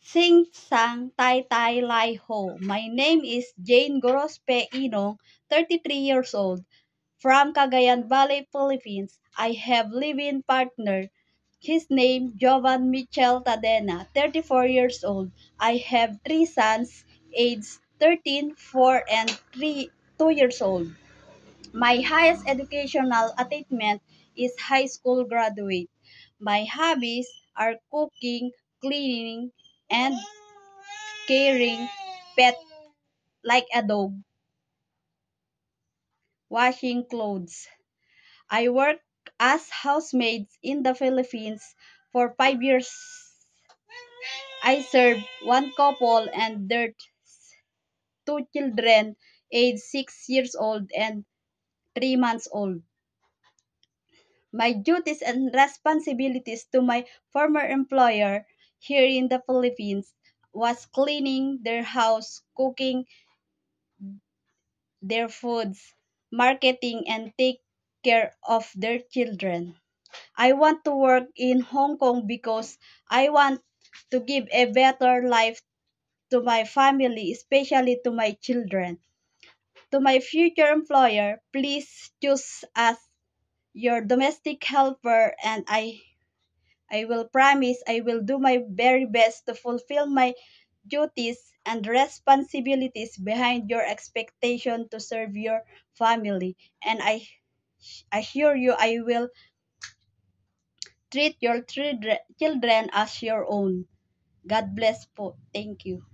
Sing sang tai tai lai ho. My name is Jane Gorospe Inong, 33 years old, from Cagayan Valley, Philippines. I have living partner. His name Jovan Michel Tadena, 34 years old. I have three sons, aged 13, 4, and 2 years old. My highest educational attainment is high school graduate. My hobbies are cooking, cleaning, and caring pet like a dog, washing clothes. I work as housemaid in the Philippines for 5 years. I serve one couple and their two children aged 6 years old and 3 months old. My duties and responsibilities to my former employer here in the Philippines was cleaning their house, cooking their foods, marketing, and take care of their children. I want to work in Hong Kong because I want to give a better life to my family, especially to my children. To my future employer, please choose as your domestic helper, and I will promise I will do my very best to fulfill my duties and responsibilities behind your expectation to serve your family. And I assure you I will treat your children as your own. God bless po. Thank you.